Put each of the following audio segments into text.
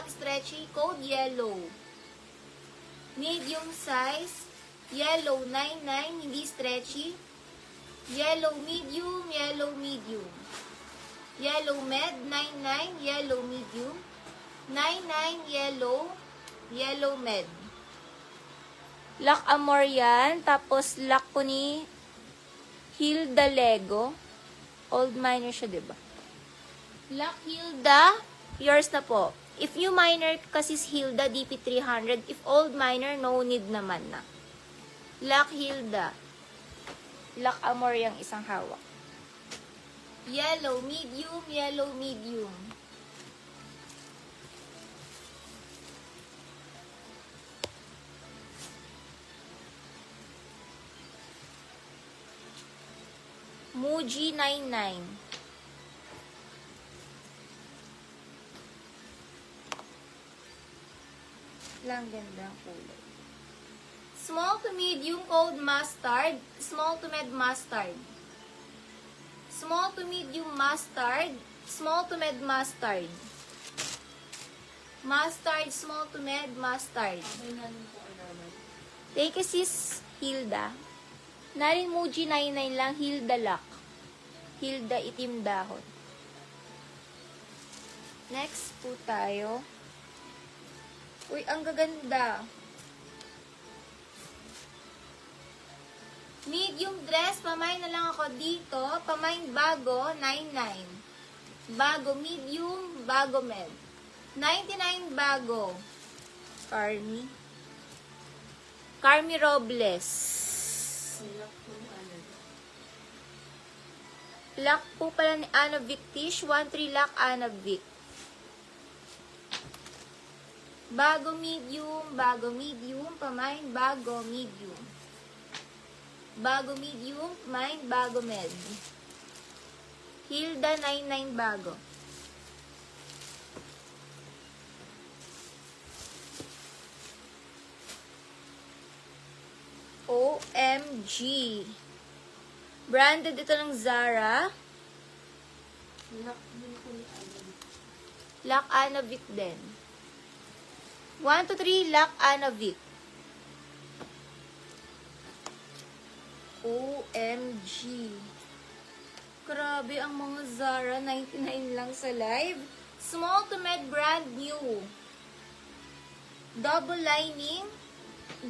black stretchy, code yellow. Medium size, yellow 99, hindi stretchy. Yellow medium, yellow medium. Yellow med, 99, yellow medium. 99, yellow, yellow med. Lac Amor yan. Tapos, lac ko ni Hilda Lego. Old minor siya, diba? Lac Hilda, yours na po. If new minor kasi Hilda, DP 300. If old minor, no need naman na. Lac Hilda. Lac Amor yung isang hawak. Yellow, medium, yellow, medium. Muji 99. Lang ganda ang kulay. Small to medium, code mustard. Small to med mustard. Small to medium mustard. Small to med mustard. Mustard, small to med mustard. Take a sis, Hilda. Narin Muji 99 lang, Hilda Lac. Hilda itim dahon. Next po tayo. Uy, ang gaganda. Medium dress, pamain na lang ako dito. Pamain bago, 99. Bago medium, bago med. 99 bago. Carmi. Carmi Robles. Lac po pala ni Anna Vic Tish. 1-3 Lac Anna Vic. Bago medium, pamain bago medium. Bago medium, pamain bago med. Hilda 99 bago. OMG. Branded ito ng Zara. Lac Anna Vic din. 1 to 3, Lac Anna Vic. OMG. Grabe ang mga Zara. 99 lang sa live. Small to med brand new. Double lining.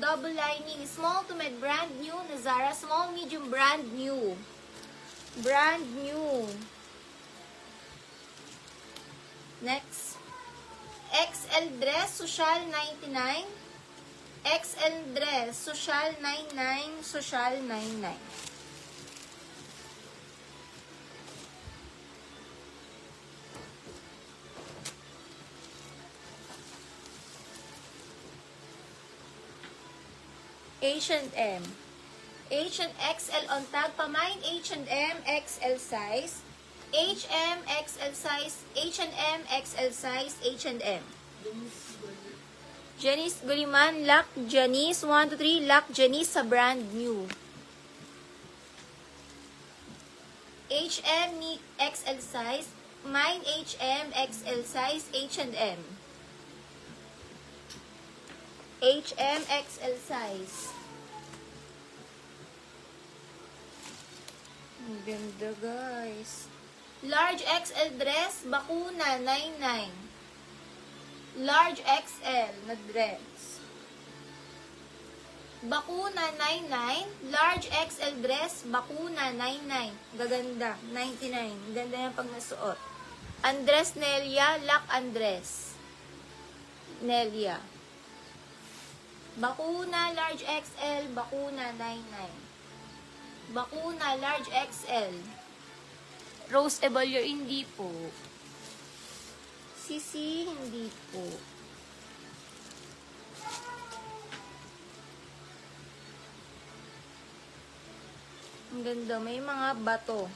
Double lining. Small to med brand new na Zara. Small, medium brand new. Brand new. Next. XL dress, social 99. XL dress, social 99, social 99. H&M. H&XL on tag. Pamain H&M XL size. HM XL size. H&M XL size. H&M. Janice Guliman. Lac Janice. 1 to 3. Lac Janice sa brand new. HM XL size. Mine HM XL size. H&M. HM XL size. Ang ganda, guys. Large XL dress, Bakuna 99. Large XL na dress. Bakuna 99. Large XL dress, Bakuna 99. Gaganda, 99. Ganda yan pag nasuot. Andres Nelia, Lac Andres. Nelia. Bakuna large XL, Bakuna 99. Bakuna large XL. Rose Evolier, hindi po. Sisi, hindi po. Ang ganda, may mga bato.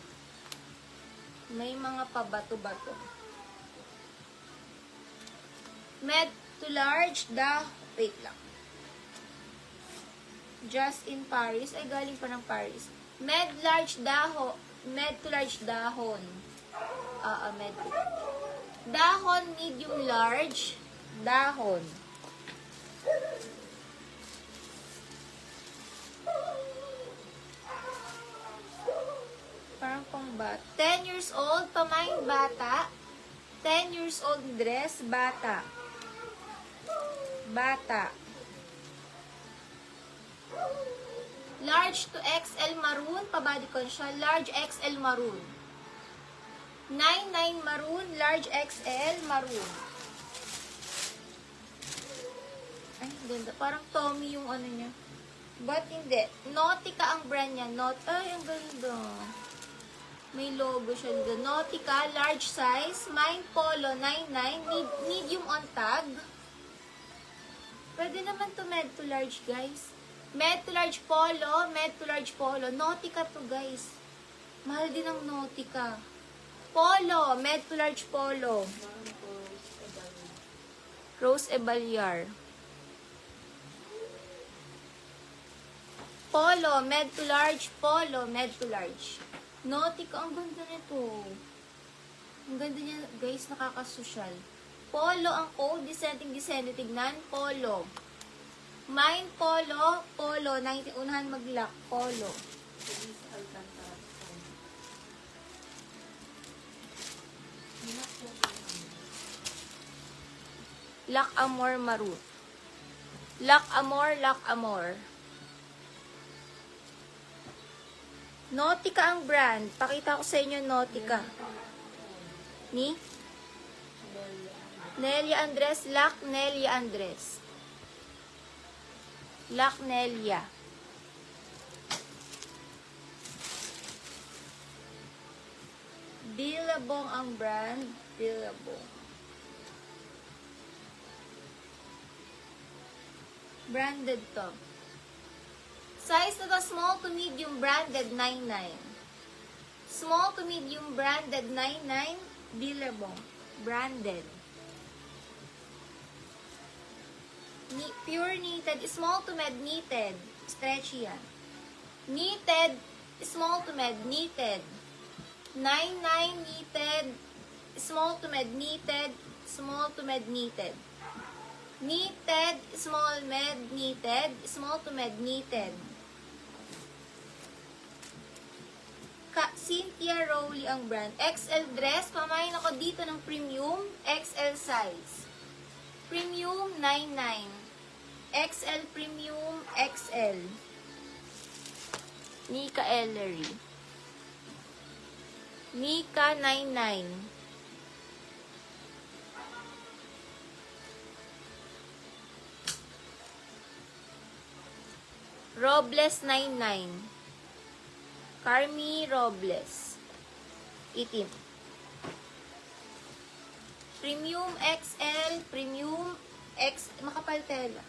May mga pabato-bato. Med to large, wait lang. Just in Paris. Ay, galing pa ng Paris. Med large dahon. Med to large dahon. Med. Dahon medium large. Dahon. Parang pang bata. 10 years old, pamain bata. 10 years old dress, bata. Bata. Large to XL maroon, pabadikon siya. Large XL maroon. 99 maroon, large XL maroon. Ay, ganda. Parang Tommy yung ano niya. But hindi. Nautica ang brand niya. Ay, ang ganda. May logo siya dito. Nautica, large size. Mine Polo, 99. Medium on tag. Pwede naman to med to large, guys. Med to large Polo. Med to large Polo. Nautica to, guys. Mahal din ang Nautica. Polo. Med to large Polo. Rose Ebalyar. Polo. Med to large. Polo. Med to large. Nautica, ang ganda nito. Ang ganda niya, guys, nakakasosyal. Polo ang code, dissenting, tignan, Polo. Mine Polo, Polo, 90, unahan mag-lock, Polo. Lock Amor Maroon. Lock Amor, Lock Amor. Nautica ang brand. Pakita ko sa inyo Nautica. Ni? Nelia Andres. Lock Nelia Andres. Lock Nelia. Billabong ang brand. Billabong. Branded to. Size na to, small to medium, branded 99. Small to medium, branded 99. Billabong. Branded. Pure knitted. Small to med, knitted. Stretchy yan. Knitted. Small to med, knitted. 99 knitted. Small to med, knitted. Small to med, knitted. Knitted. Small med, knitted. Small to med, knitted. Cynthia Rowley ang brand. XL dress. Pamain ako dito ng premium. XL size. Premium 99. XL premium XL. Nika Ellery. Nika 99. Robles 99. Carmi Robles. Itim. Premium XL, Premium X, makapal tela.